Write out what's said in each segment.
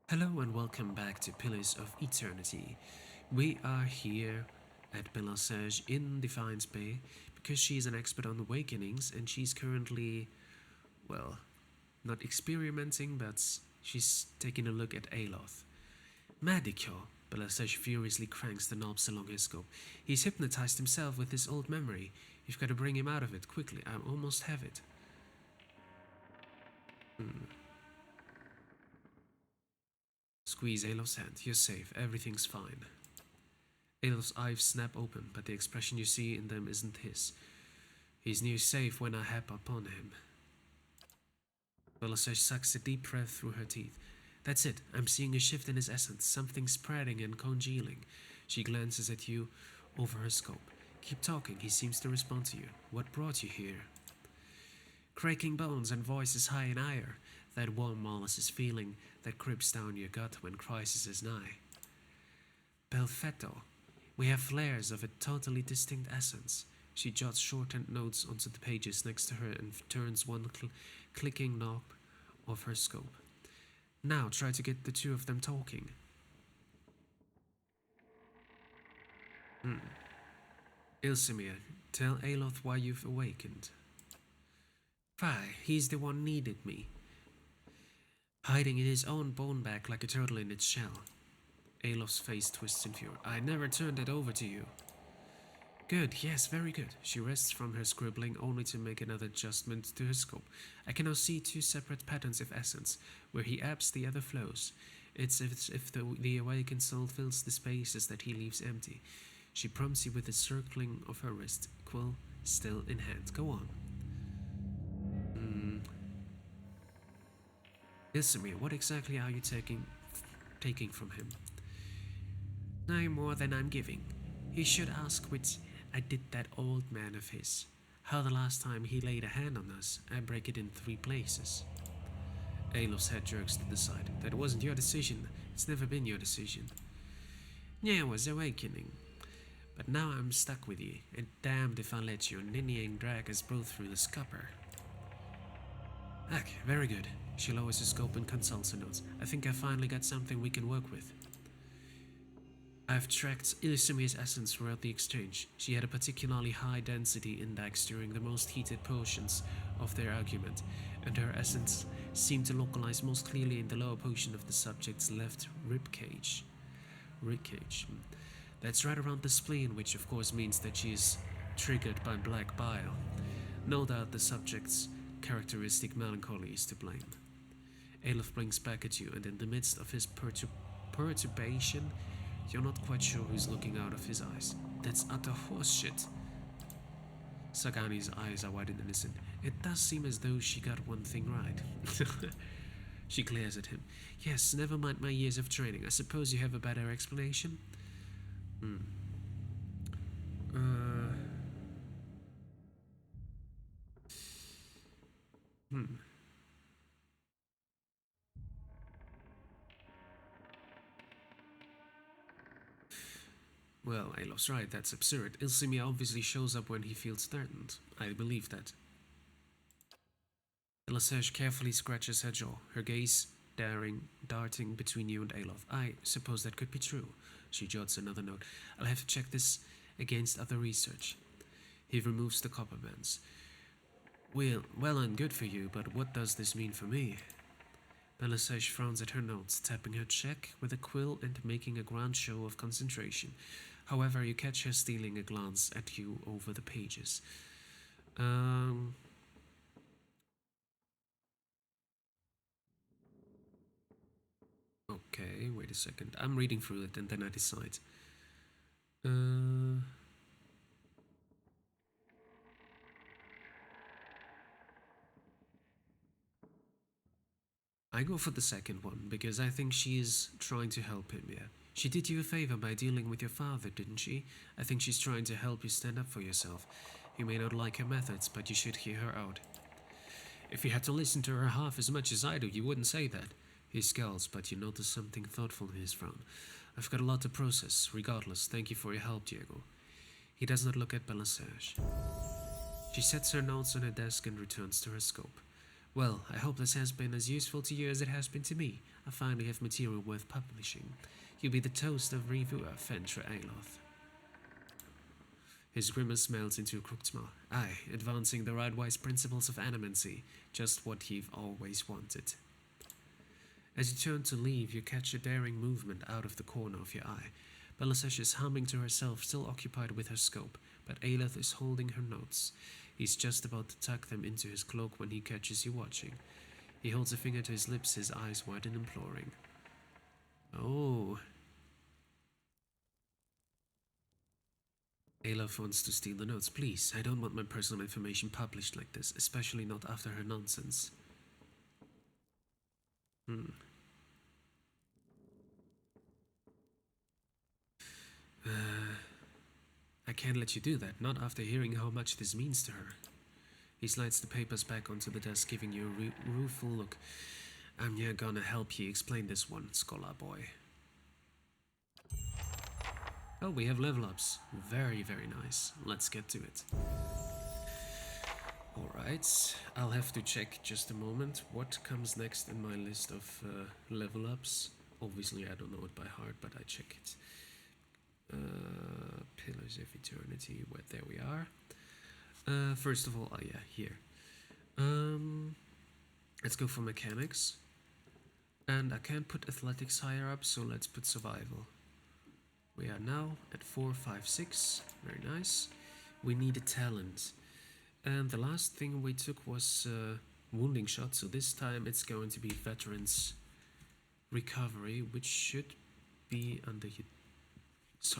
Hello and welcome back to Pillars of Eternity. We are here at Belasage in Defiance Bay because she is an expert on awakenings and she's currently, well, not experimenting, but she's taking a look at Aloth. Madikyo! Belasage furiously cranks the knobs along his scope. He's hypnotized himself with his old memory. You've got to bring him out of it quickly. I almost have it. Squeeze Aloth's hand. You're safe. Everything's fine. Aloth's eyes snap open, but the expression you see in them isn't his. He's near safe when I hop upon him. Belasage sucks a deep breath through her teeth. That's it. I'm seeing a shift in his essence, something spreading and congealing. She glances at you over her scope. Keep talking. He seems to respond to you. What brought you here? Cracking bones and voices high in ire. That warm molasses feeling that creeps down your gut when crisis is nigh. Belfetto. We have flares of a totally distinct essence. She jots shorthand notes onto the pages next to her and turns one clicking knob of her scope. Now try to get the two of them talking. Ilsimir, tell Aloth why you've awakened. Fie, he's the one needed me. Hiding in his own bone bag like a turtle in its shell. Aloth's face twists in fury. I never turned it over to you. Good, yes, very good. She rests from her scribbling only to make another adjustment to her scope. I can now see two separate patterns of essence. Where he ebbs, the other flows. It's as if the awakened soul fills the spaces that he leaves empty. She prompts you with a circling of her wrist, quill still in hand. Go on. Ilsimir, what exactly are you taking from him? No more than I'm giving. He should ask what I did that old man of his. How the last time he laid a hand on us, I break it in 3 places. Aloth's head jerks to the side. That wasn't your decision. It's never been your decision. Yeah, it was awakening. But now I'm stuck with you, and damned if I let your ninnying drag us both through the scupper. Okay, very good. She lowers her scope and consults her notes. I think I finally got something we can work with. I've tracked Ilsimir's essence throughout the exchange. She had a particularly high density index during the most heated portions of their argument, and her essence seemed to localize most clearly in the lower portion of the subject's left ribcage. Ribcage. That's right around the spleen, which of course means that she is triggered by black bile. No doubt the subject's characteristic melancholy is to blame. Aloth blinks back at you, and in the midst of his perturbation, you're not quite sure who's looking out of his eyes. That's utter horseshit. Sagani's eyes are wide and innocent. It does seem as though she got one thing right. She glares at him. Yes, never mind my years of training. I suppose you have a better explanation? Uh. Well, Alo's right, that's absurd. Ilsimir obviously shows up when he feels threatened. I believe that. Belasage carefully scratches her jaw, her gaze darting between you and Aloth. I suppose that could be true. She jots another note. I'll have to check this against other research. He removes the copper bands. Well and good for you, but what does this mean for me? Belasage frowns at her notes, tapping her check with a quill and making a grand show of concentration. However, you catch her stealing a glance at you over the pages. Okay, wait a second. I'm reading through it and then I decide. I go for the second one because I think she is trying to help him, yeah. She did you a favor by dealing with your father, didn't she? I think she's trying to help you stand up for yourself. You may not like her methods, but you should hear her out. If you had to listen to her half as much as I do, you wouldn't say that. He scowls, but you notice something thoughtful in his frown. I've got a lot to process. Regardless, thank you for your help, Diego. He does not look at Belasage. She sets her notes on her desk and returns to her scope. Well, I hope this has been as useful to you as it has been to me. I finally have material worth publishing. You'll be the toast of reviewer, Fentra Aloth. His grimace melts into a crooked smile. Aye, advancing the right-wise principles of animancy, just what you've always wanted. As you turn to leave, you catch a daring movement out of the corner of your eye. Bellasesh is humming to herself, still occupied with her scope, but Aloth is holding her notes. He's just about to tuck them into his cloak when he catches you watching. He holds a finger to his lips, his eyes wide and imploring. Oh. Aloth wants to steal the notes. Please, I don't want my personal information published like this, especially not after her nonsense. I can't let you do that, not after hearing how much this means to her. He slides the papers back onto the desk, giving you a rueful look. I'm here gonna help you explain this one, scholar boy. Oh, we have level ups. Very, very nice. Let's get to it. Alright, I'll have to check just a moment what comes next in my list of level ups. Obviously, I don't know it by heart, but I check it. Pillars of Eternity, there we are. First of all, yeah, here. Let's go for mechanics. And I can't put athletics higher up, so let's put survival. We are now at 4, 5, 6. Very nice. We need a talent. And the last thing we took was wounding shot, so this time it's going to be veterans recovery, which should be under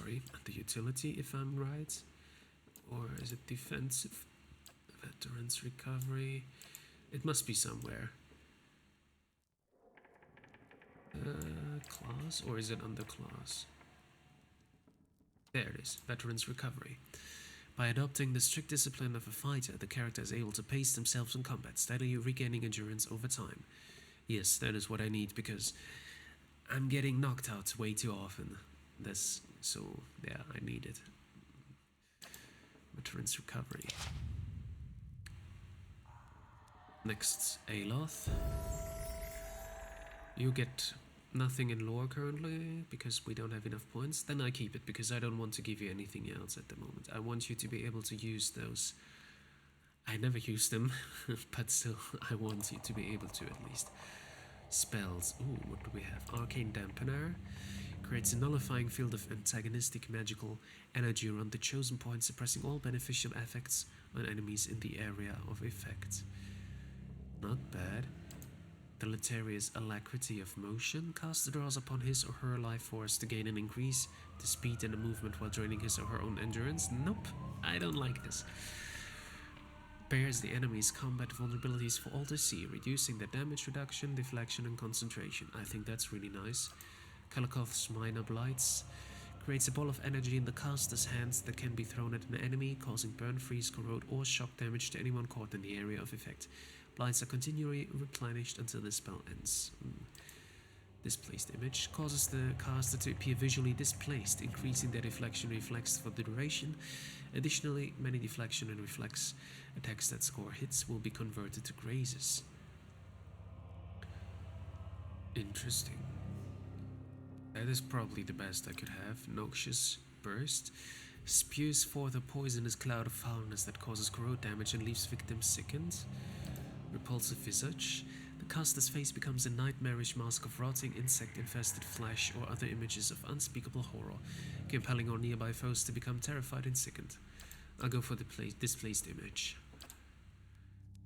under utility, if I'm right. Or is it defensive? Veterans recovery. It must be somewhere. Class, or is it under class? There it is, veterans recovery. By adopting the strict discipline of a fighter, the character is able to pace themselves in combat, steadily regaining endurance over time. Yes, that is what I need, because I'm getting knocked out way too often. So yeah, I need it. Veterans recovery. Next, Aloth. You get nothing in lore currently because we don't have enough points. Then I keep it because I don't want to give you anything else at the moment. I want you to be able to use those. I never use them, but still, I want you to be able to at least. Spells. Ooh, what do we have? Arcane Dampener. Creates a nullifying field of antagonistic magical energy around the chosen point, suppressing all beneficial effects on enemies in the area of effect. Not bad. Deleterious Alacrity of Motion. Caster draws upon his or her life force to gain an increase to speed and movement while draining his or her own endurance. Nope, I don't like this. Bears the enemy's combat vulnerabilities for all to see, reducing their damage reduction, deflection, and concentration. I think that's really nice. Kalakoth's Minor Blights. Creates a ball of energy in the caster's hands that can be thrown at an enemy, causing burn, freeze, corrode, or shock damage to anyone caught in the area of effect. Blights are continually replenished until the spell ends. Displaced image causes the caster to appear visually displaced, increasing their deflection reflex for the duration. Additionally, many deflection and reflex attacks that score hits will be converted to grazes. Interesting. That is probably the best I could have. Noxious Burst spews forth a poisonous cloud of foulness that causes corrode damage and leaves victims sickened. Repulsive Visage. The caster's face becomes a nightmarish mask of rotting insect-infested flesh or other images of unspeakable horror, compelling our nearby foes to become terrified and sickened. I'll go for the displaced image.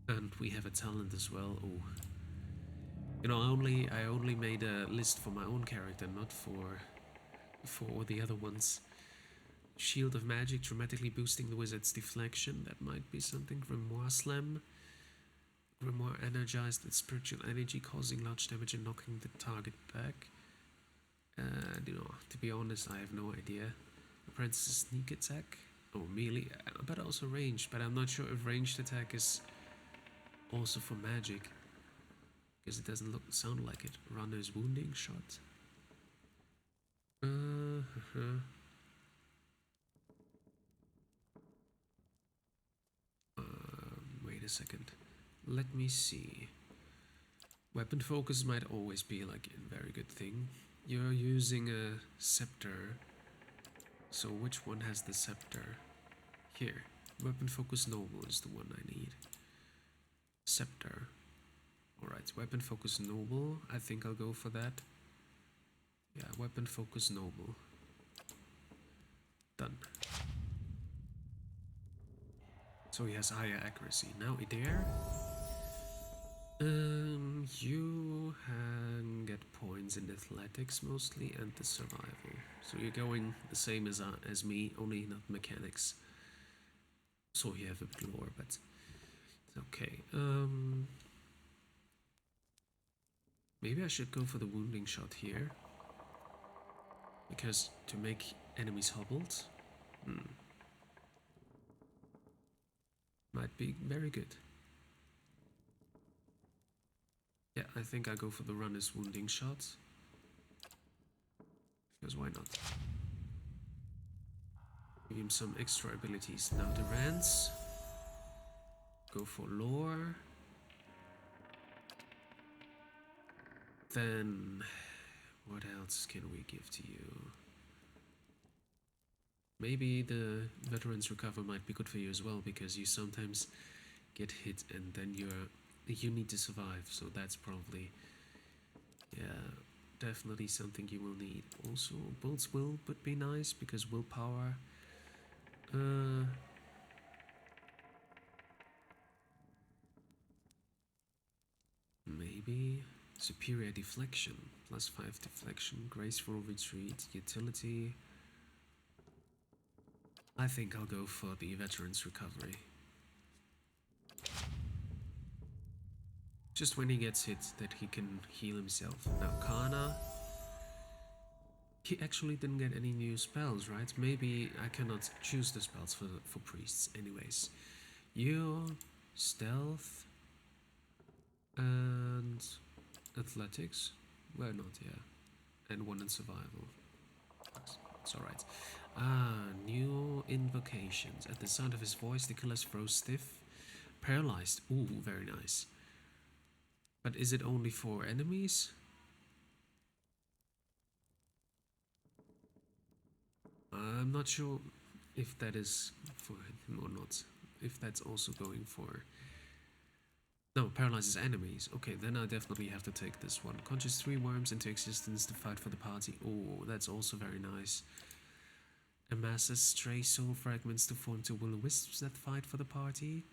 And we have a talent as well. Oh. You know, I only made a list for my own character, not for the other ones. Shield of Magic, dramatically boosting the wizard's deflection. That might be something. Grimoire Slam. Grimoire energized with spiritual energy, causing large damage and knocking the target back. You know, to be honest, I have no idea. Apprentice's Sneak Attack. Oh, melee, but also ranged. But I'm not sure if ranged attack is also for magic, because it doesn't sound like it. Runner's Wounding Shot. Wait a second. Let me see. Weapon focus might always be like a very good thing. You're using a scepter, so which one has the scepter? Here, weapon focus noble is the one I need. Scepter. Alright, weapon focus noble. I think I'll go for that. Yeah, weapon focus noble. Done. So he has higher accuracy. Now Adair. You can get points in athletics mostly and the survival. So you're going the same as me, only not mechanics. So you have a bit lower, but it's okay. Maybe I should go for the wounding shot here. Because to make enemies hobbled, might be very good. Yeah, I think I go for the runner's wounding shot. Because why not? Give him some extra abilities. Now the Rance. Go for lore. Then what else can we give to you? Maybe the Veterans Recover might be good for you as well, because you sometimes get hit and then you need to survive, so that's probably, yeah, definitely something you will need. Also, Bolt's Will would be nice, because willpower, maybe Superior Deflection, +5 deflection, Graceful Retreat, Utility. I think I'll go for the Veterans Recovery. Just when he gets hit, that he can heal himself. Now Kana. He actually didn't get any new spells, right? Maybe I cannot choose the spells for priests anyways. You, Stealth, and Athletics. Why not, yeah. And 1 in Survival. It's alright. New invocations. At the sound of his voice, the killers froze stiff. Paralyzed. Ooh, very nice. But is it only for enemies? I'm not sure if that is for him or not. If that's also going for... No, paralyzes enemies. Okay, then I definitely have to take this one. Conjures 3 worms into existence to fight for the party. Oh, that's also very nice. Amasses stray soul fragments to form 2 will-o-wisps that fight for the party.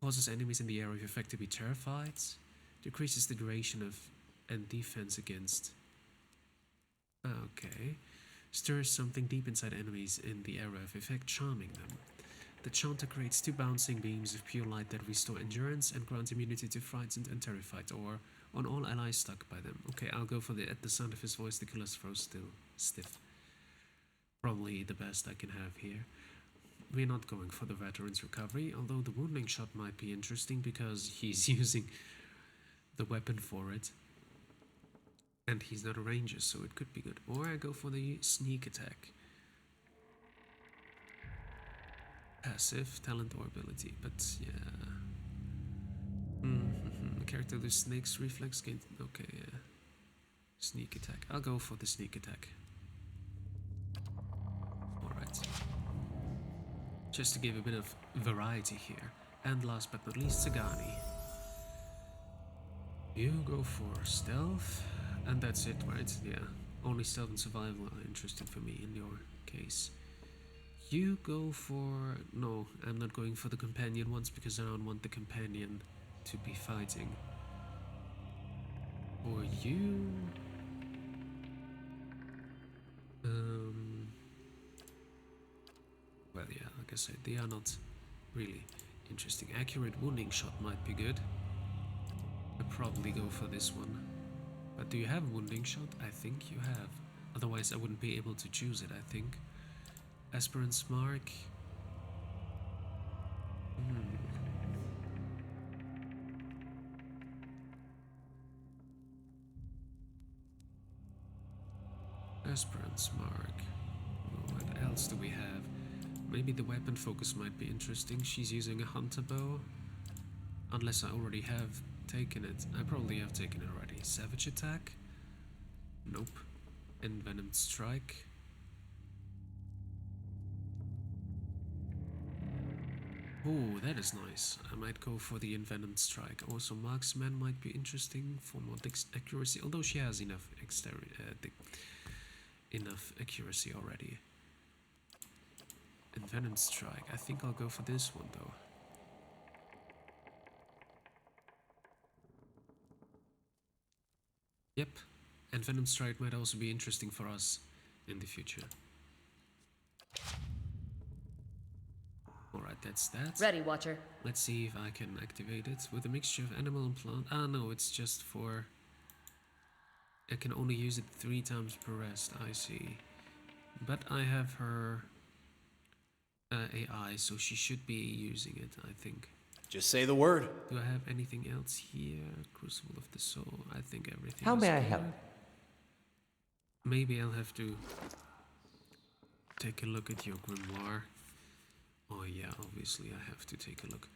Causes enemies in the area of effect to be terrified. Decreases the duration of and defense against. Okay. Stirs something deep inside enemies in the area of effect, charming them. The chanter creates 2 bouncing beams of pure light that restore endurance and grant immunity to frightened and terrified, or on all allies stuck by them. Okay, I'll go for the at the sound of his voice, the killers froze stiff. Probably the best I can have here. We're not going for the Veterans Recovery, although the wounding shot might be interesting because he's using the weapon for it. And he's not a ranger, so it could be good. Or I go for the sneak attack. Passive, talent or ability, but yeah. Character with snake's reflex gain. Okay, yeah. Sneak attack. I'll go for the sneak attack. Alright. Just to give a bit of variety here. And last but not least, Sagani. You go for stealth, and that's it, right? Yeah. Only stealth and survival are interesting for me in your case. You go for... No, I'm not going for the companion ones because I don't want the companion to be fighting. Or you... Well, yeah, like I said, they are not really interesting. Accurate wounding shot might be good. I'd probably go for this one. But do you have wounding shot? I think you have. Otherwise I wouldn't be able to choose it, I think. Aspirant's Mark. Aspirant's Mark. What else do we have? Maybe the weapon focus might be interesting. She's using a hunter bow. Unless I already have taken it. I probably have taken it already. Savage Attack? Nope. Envenomed Strike? Oh, that is nice. I might go for the Envenomed Strike. Also, Marksman might be interesting for more accuracy, although she has enough enough accuracy already. Envenomed Strike. I think I'll go for this one though. Yep, Envenomed Strike might also be interesting for us in the future. Alright, that's that. Ready, Watcher. Let's see if I can activate it with a mixture of animal and plant. Ah, no, it's just for... I can only use it 3 times per rest, I see. But I have her AI, so she should be using it, I think. Just say the word. Do I have anything else here? Crucible of the Soul. I think everything How is may I good. help? Maybe I'll have to take a look at your grimoire. Oh yeah, obviously I have to take a look.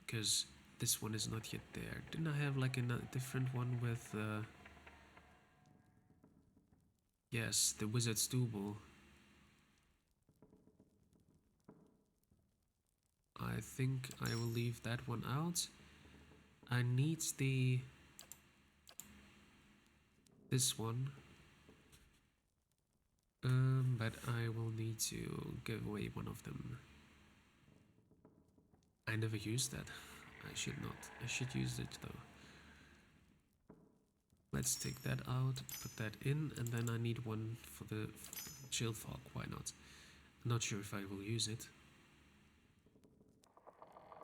Because this one is not yet there. Didn't I have like a different one with... Yes, the Wizard's Double. I think I will leave that one out. I need this one. But I will need to give away one of them. I never used that. I should not. I should use it though. Let's take that out, put that in, and then I need one for the Chill Fog. Why not? I'm not sure if I will use it.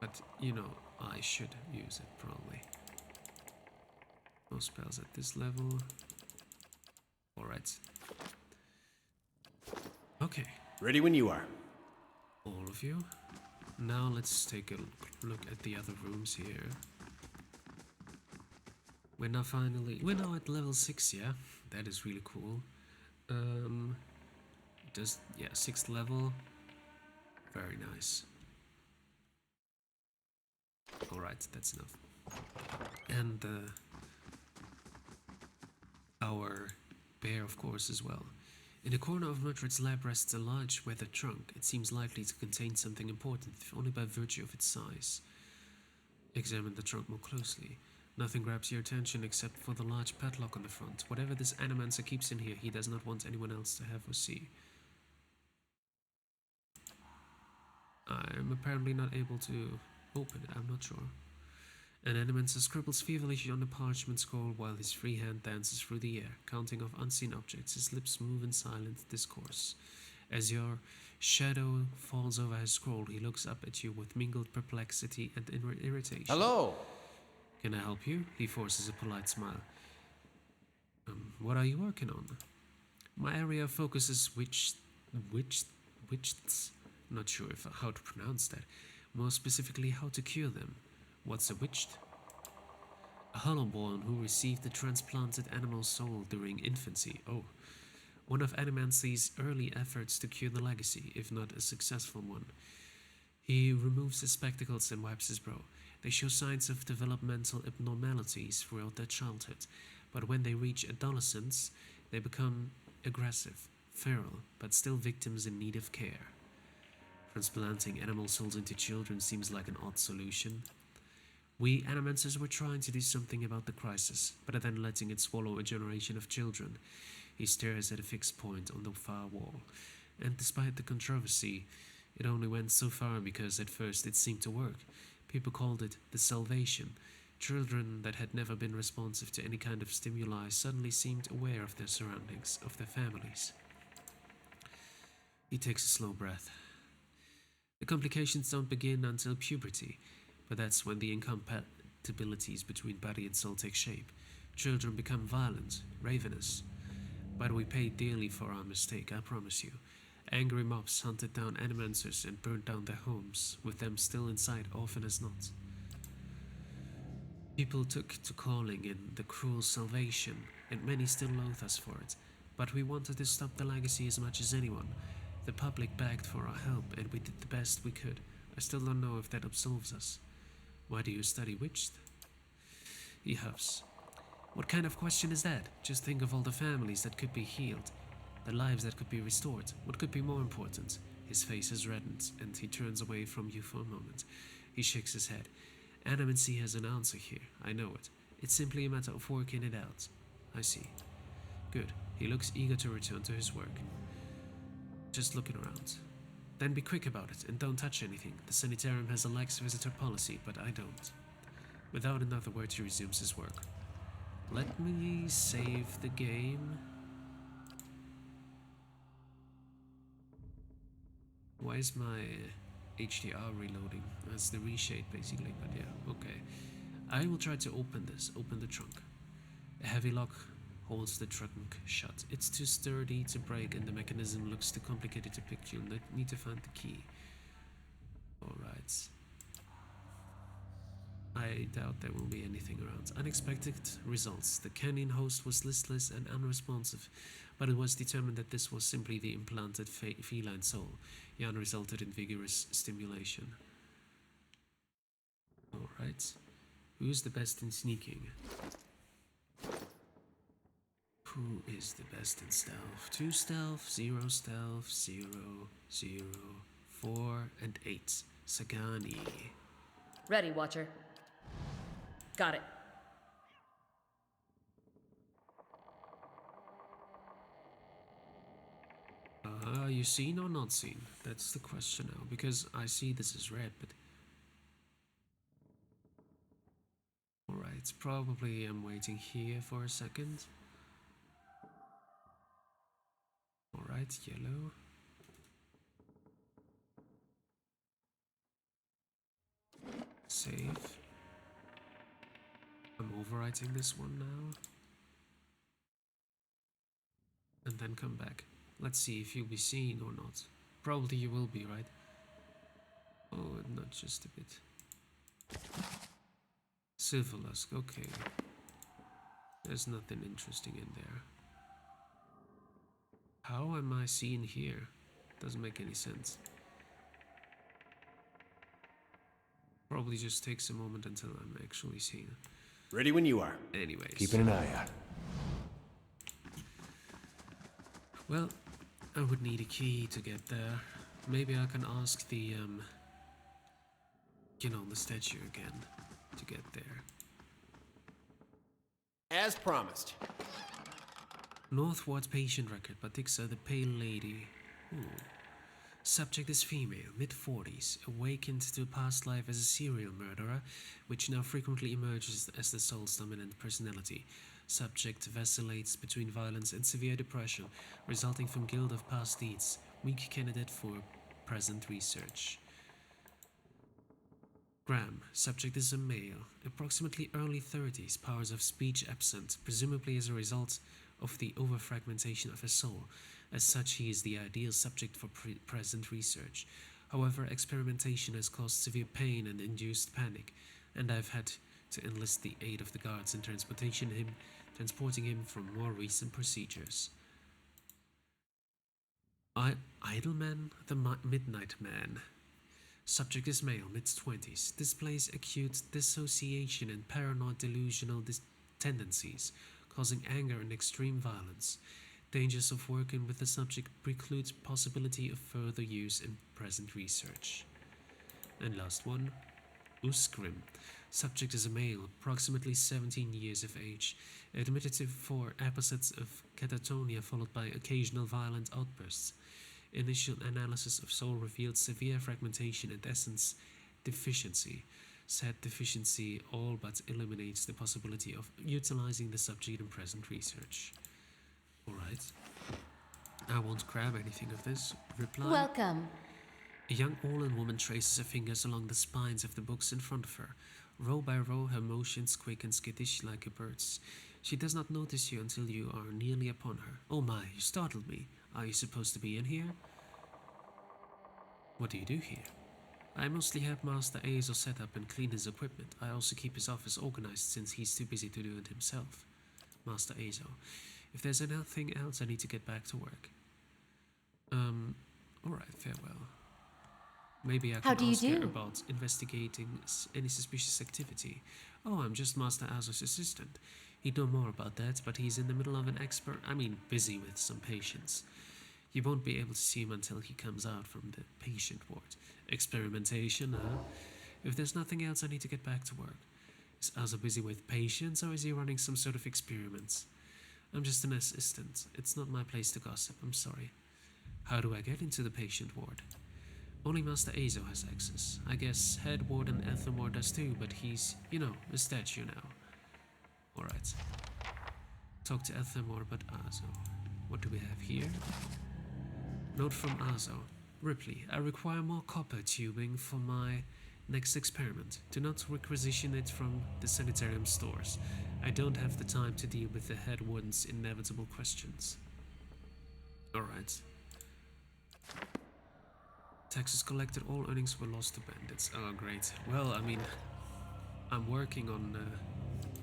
But, you know, I should use it probably. No spells at this level. Alright. Okay. Ready when you are. All of you. Now let's take a look at the other rooms here. We're now at level 6, yeah? That is really cool. Yeah, 6th level. Very nice. Alright, that's enough. And our bear, of course, as well. In the corner of Mudred's lab rests a large weathered trunk. It seems likely to contain something important, if only by virtue of its size. Examine the trunk more closely. Nothing grabs your attention except for the large padlock on the front. Whatever this Animancer keeps in here, he does not want anyone else to have or see. I am apparently not able to open it, I'm not sure. An Animancer scribbles feverishly on the parchment scroll while his free hand dances through the air, counting off unseen objects. His lips move in silent discourse. As your shadow falls over his scroll, he looks up at you with mingled perplexity and irritation. Hello! Can I help you? He forces a polite smile. What are you working on? My area of focus is witches. Not sure how to pronounce that. More specifically, how to cure them. What's a witched? A Hollowborn who received the transplanted animal soul during infancy. Oh, one of Animancy's early efforts to cure the legacy, if not a successful one. He removes his spectacles and wipes his brow. They show signs of developmental abnormalities throughout their childhood, but when they reach adolescence, they become aggressive, feral, but still victims in need of care. Transplanting animal souls into children seems like an odd solution. We Animancers were trying to do something about the crisis, but then letting it swallow a generation of children. He stares at a fixed point on the far wall, and despite the controversy, it only went so far because at first it seemed to work. People called it the salvation. Children that had never been responsive to any kind of stimuli suddenly seemed aware of their surroundings, of their families. He takes a slow breath. The complications don't begin until puberty, but that's when the incompatibilities between body and soul take shape. Children become violent, ravenous. But we paid dearly for our mistake, I promise you. Angry mobs hunted down Animancers and burned down their homes, with them still in sight often as not. People took to calling in the cruel salvation, and many still loathe us for it. But we wanted to stop the legacy as much as anyone. The public begged for our help, and we did the best we could. I still don't know if that absolves us. Why do you study witched? He huffs. What kind of question is that? Just think of all the families that could be healed, the lives that could be restored. What could be more important? His face has reddened, and he turns away from you for a moment. He shakes his head. Animancy has an answer here. I know it. It's simply a matter of working it out. I see. Good. He looks eager to return to his work. Just looking around. Then be quick about it, and don't touch anything. The sanitarium has a lax visitor policy, but I don't. Without another word, he resumes his work. Let me save the game. Why is my HDR reloading? That's the reshade basically, but yeah, okay. I will try to open this, open the trunk. A heavy lock holds the trunk shut. It's too sturdy to break and the mechanism looks too complicated to pick. You'll need to find the key. Alright. I doubt there will be anything around. Unexpected results. The canine host was listless and unresponsive, but it was determined that this was simply the implanted feline soul. Jan resulted in vigorous stimulation. Alright. Who's the best in sneaking? Who is the best in stealth? 2 stealth, 0 stealth, 0, 0, 4, and 8. Sagani. Ready, Watcher. Got it. Are you seen or not seen? That's the question now, because I see this is red, but... Alright, probably I'm waiting here for a second. Alright, yellow. Save. I'm overwriting this one now. And then come back. Let's see if you'll be seen or not. Probably you will be, right? Oh, not just a bit. Silverlusk, okay. There's nothing interesting in there. How am I seen here? Doesn't make any sense. Probably just takes a moment until I'm actually seen. Ready when you are. Anyways. Keeping an eye out. Well, I would need a key to get there. Maybe I can ask the, the statue again to get there. As promised. Northward patient record, Batixa, the Pale Lady. Ooh. Subject is female, mid-40s, awakened to a past life as a serial murderer, which now frequently emerges as the soul's dominant personality. Subject vacillates between violence and severe depression, resulting from guilt of past deeds. Weak candidate for present research. Graham. Subject is a male, approximately early 30s, powers of speech absent, presumably as a result of the overfragmentation of his soul. As such, he is the ideal subject for present research. However, experimentation has caused severe pain and induced panic, and I've had to enlist the aid of the guards in transporting him for more recent procedures. Idleman, the Midnight Man. Subject is male, mid-20s, displays acute dissociation and paranoid delusional tendencies, causing anger and extreme violence. Dangers of working with the subject preclude possibility of further use in present research. And last one, Uskrim. Subject is a male, approximately 17 years of age, admitted to 4 episodes of catatonia followed by occasional violent outbursts. Initial analysis of soul revealed severe fragmentation and essence deficiency. Said deficiency all but eliminates the possibility of utilizing the subject in present research. Alright. I won't grab anything of this. Reply. Welcome. A young Orlan woman traces her fingers along the spines of the books in front of her. Row by row, her motions quick and skittish like a bird's. She does not notice you until you are nearly upon her. Oh my, you startled me. Are you supposed to be in here? What do you do here? I mostly help Master Azo set up and clean his equipment. I also keep his office organized since he's too busy to do it himself. Master Azo. If there's anything else, I need to get back to work. Alright, farewell. Maybe I How can do you ask her do? about investigating any suspicious activity. Oh, I'm just Master Azo's assistant. He'd know more about that, but he's in the middle of an busy with some patients. You won't be able to see him until he comes out from the patient ward. Experimentation, huh? If there's nothing else, I need to get back to work. Is Azo busy with patients, or is he running some sort of experiments? I'm just an assistant. It's not my place to gossip, I'm sorry. How do I get into the patient ward? Only Master Azo has access. I guess Head Warden Ethelmore does too, but he's, a statue now. Alright. Talk to Ethelmore about Azo. What do we have here? Note from Azo. Ripley, I require more copper tubing for my next experiment. Do not requisition it from the sanitarium stores. I don't have the time to deal with the head warden's inevitable questions. Alright. Taxes collected, all earnings were lost to bandits. Oh, great. Well, I'm working on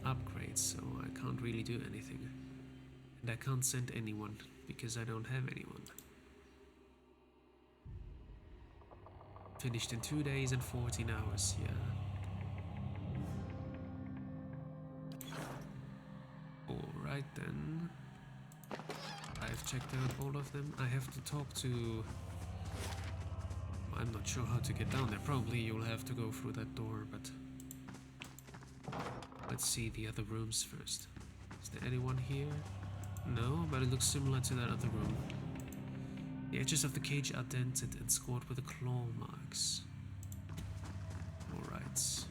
upgrades, so I can't really do anything. And I can't send anyone, because I don't have anyone. Finished in 2 days and 14 hours, yeah. Alright then. I've checked out all of them. I have to talk to... I'm not sure how to get down there. Probably you'll have to go through that door, but... Let's see the other rooms first. Is there anyone here? No, but it looks similar to that other room. The edges of the cage are dented and scored with claw marks. Alright.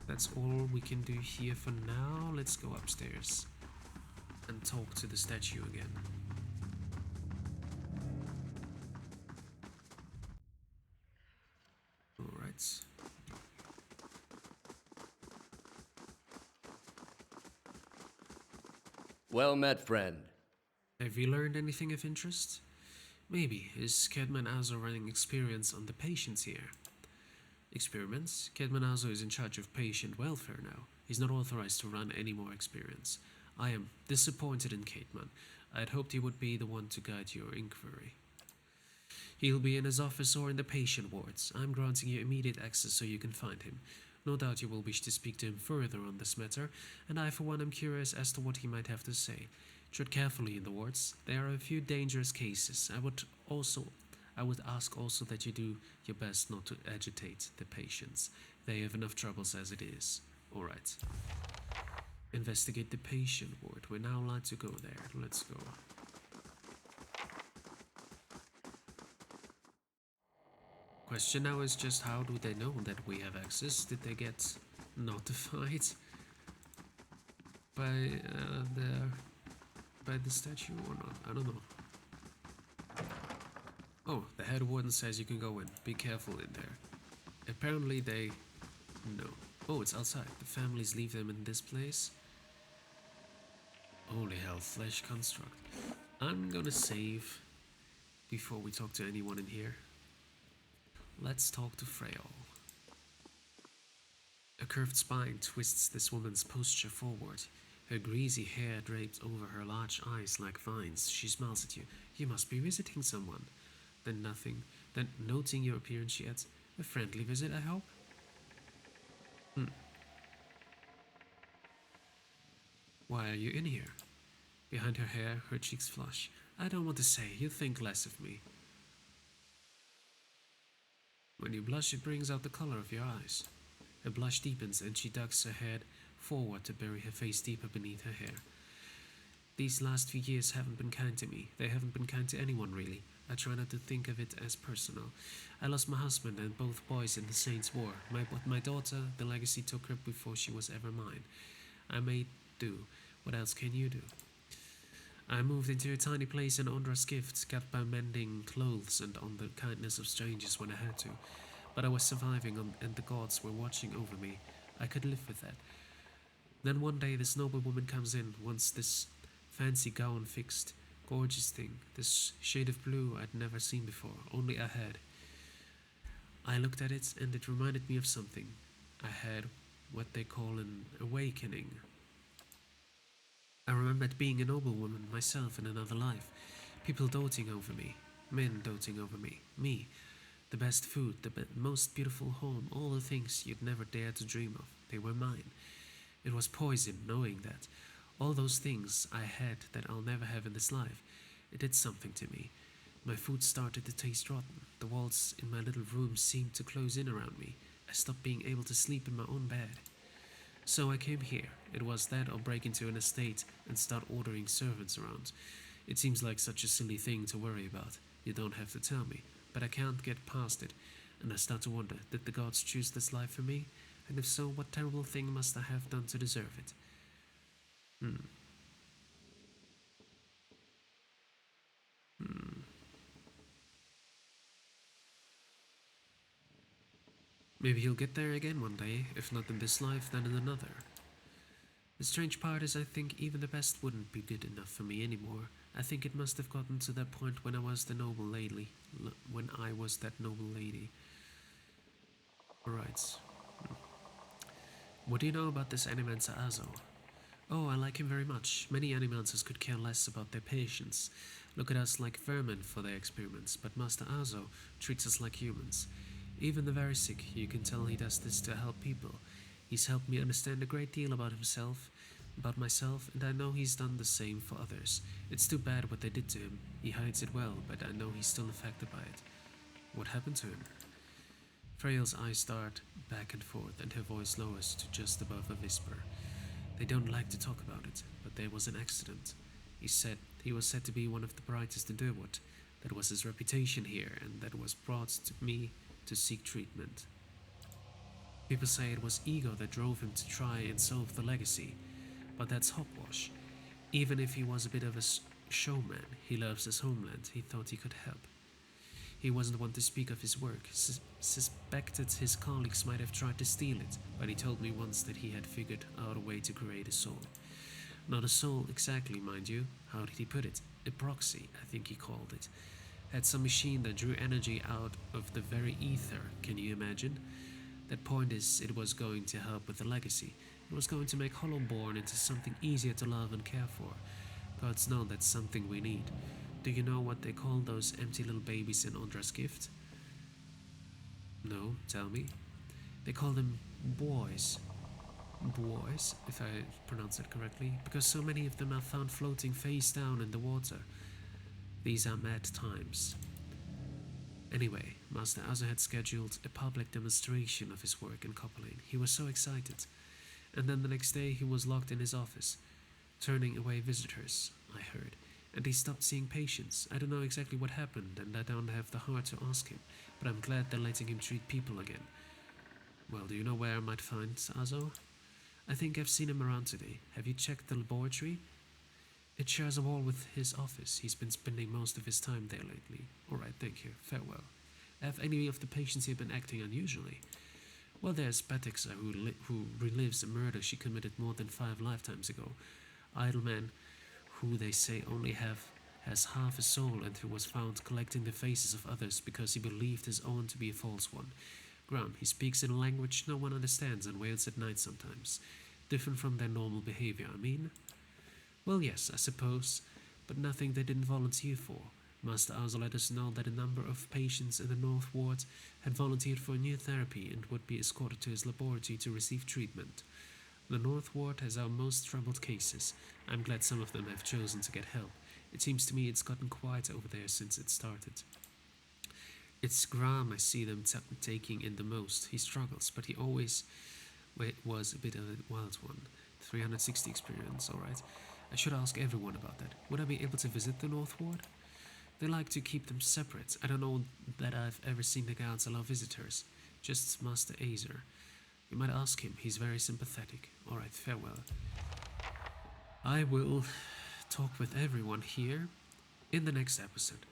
That's all we can do here for now. Let's go upstairs and talk to the statue again. Alright. Well met, friend. Have you learned anything of interest? Maybe. Is Kedman Azo running experiments on the patients here? Experiments? Kedman Azo is in charge of patient welfare now. He's not authorized to run any more experiments. I am disappointed in Kedman. I'd hoped he would be the one to guide your inquiry. He'll be in his office or in the patient wards. I'm granting you immediate access so you can find him. No doubt you will wish to speak to him further on this matter, and I for one am curious as to what he might have to say. Tread carefully in the wards. There are a few dangerous cases. I would ask also that you do your best not to agitate the patients. They have enough troubles as it is. Alright. Investigate the patient ward. We're now allowed to go there. Let's go. Question now is just how do they know that we have access? Did they get notified by the statue or not? I don't know. Oh, the head warden says you can go in. Be careful in there. Apparently they know. Oh, it's outside. The families leave them in this place. Holy hell, flesh construct. I'm gonna save before we talk to anyone in here. Let's talk to Freyal. A curved spine twists this woman's posture forward. Her greasy hair drapes over her large eyes like vines. She smiles at you. You must be visiting someone. Then nothing. Then, noting your appearance, she adds, a friendly visit, I hope? Why are you in here? Behind her hair, her cheeks flush. I don't want to say. You think less of me. When you blush, it brings out the color of your eyes. Her blush deepens and she ducks her head forward to bury her face deeper beneath her hair. These last few years haven't been kind to me. They haven't been kind to anyone, really. I try not to think of it as personal. I lost my husband and both boys in the Saints' War. My daughter, the legacy took her before she was ever mine. I made do. What else can you do? I moved into a tiny place in Ondra's gift, got by mending clothes and on the kindness of strangers when I had to. But I was surviving and the gods were watching over me. I could live with that. Then one day this noble woman comes in, wants this fancy gown fixed. Gorgeous thing, this shade of blue I'd never seen before, only I had. I looked at it and it reminded me of something. I had what they call an awakening. I remembered being a noblewoman myself in another life, people doting over me. Men doting over me. Me. The best food, the most beautiful home, all the things you'd never dare to dream of. They were mine. It was poison knowing that. All those things I had that I'll never have in this life. It did something to me. My food started to taste rotten. The walls in my little room seemed to close in around me. I stopped being able to sleep in my own bed. So I came here. It was that or break into an estate and start ordering servants around. It seems like such a silly thing to worry about. You don't have to tell me, but I can't get past it, and I start to wonder, did the gods choose this life for me? And if so, what terrible thing must I have done to deserve it? Maybe he'll get there again one day, if not in this life, then in another. The strange part is I think even the best wouldn't be good enough for me anymore. I think it must have gotten to that point when I was the noble lady. When I was that noble lady. Alright. What do you know about this Animancer Azo? Oh, I like him very much. Many Animancers could care less about their patients. Look at us like vermin for their experiments, but Master Azo treats us like humans. Even the very sick, you can tell he does this to help people. He's helped me understand a great deal about himself, about myself, and I know he's done the same for others. It's too bad what they did to him. He hides it well, but I know he's still affected by it. What happened to him? Frail's eyes dart back and forth, and her voice lowers to just above a whisper. They don't like to talk about it, but there was an accident. He was said to be one of the brightest in Durwood. That was his reputation here, and that was brought to me to seek treatment. People say it was ego that drove him to try and solve the legacy, but that's hogwash. Even if he was a bit of a showman, he loves his homeland. He thought he could help. He wasn't one to speak of his work. Suspected his colleagues might have tried to steal it, but he told me once that he had figured out a way to create a soul. Not a soul exactly, mind you. How did he put it? A proxy, I think he called it. Had some machine that drew energy out of the very ether, can you imagine? That point is, it was going to help with the legacy. It was going to make Hollowborn into something easier to love and care for. Gods know that's something we need. Do you know what they call those empty little babies in Ondra's gift? No, tell me. They call them boys. Boys, if I pronounce it correctly, because so many of them are found floating face down in the water. These are mad times. Anyway, Master Azo had scheduled a public demonstration of his work in Copperlane. He was so excited. And then the next day he was locked in his office, turning away visitors, I heard. And he stopped seeing patients. I don't know exactly what happened, and I don't have the heart to ask him, but I'm glad they're letting him treat people again. Well, do you know where I might find Azo? I think I've seen him around today. Have you checked the laboratory? It shares a wall with his office. He's been spending most of his time there lately. Alright, thank you. Farewell. Have any of the patients here been acting unusually? Well, there's Batixa, who relives a murder she committed more than 5 lifetimes ago. Idleman, who they say only has half a soul and who was found collecting the faces of others because he believed his own to be a false one. Graham, he speaks in a language no one understands and wails at night sometimes. Different from their normal behavior, I mean. Well, yes, I suppose, but nothing they didn't volunteer for. Master Azo let us know that a number of patients in the North Ward had volunteered for a new therapy and would be escorted to his laboratory to receive treatment. The North Ward has our most troubled cases. I'm glad some of them have chosen to get help. It seems to me it's gotten quiet over there since it started. It's Graham I see them taking in the most. He struggles, but he always was a bit of a wild one. 360 experience, alright. I should ask everyone about that. Would I be able to visit the North Ward? They like to keep them separate. I don't know that I've ever seen the guards allow visitors. Just Master Azer. You might ask him. He's very sympathetic. Alright, farewell. I will talk with everyone here in the next episode.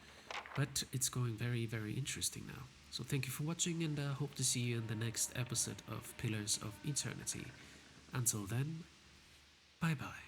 But it's going very, very interesting now. So thank you for watching, and I hope to see you in the next episode of Pillars of Eternity. Until then, bye bye.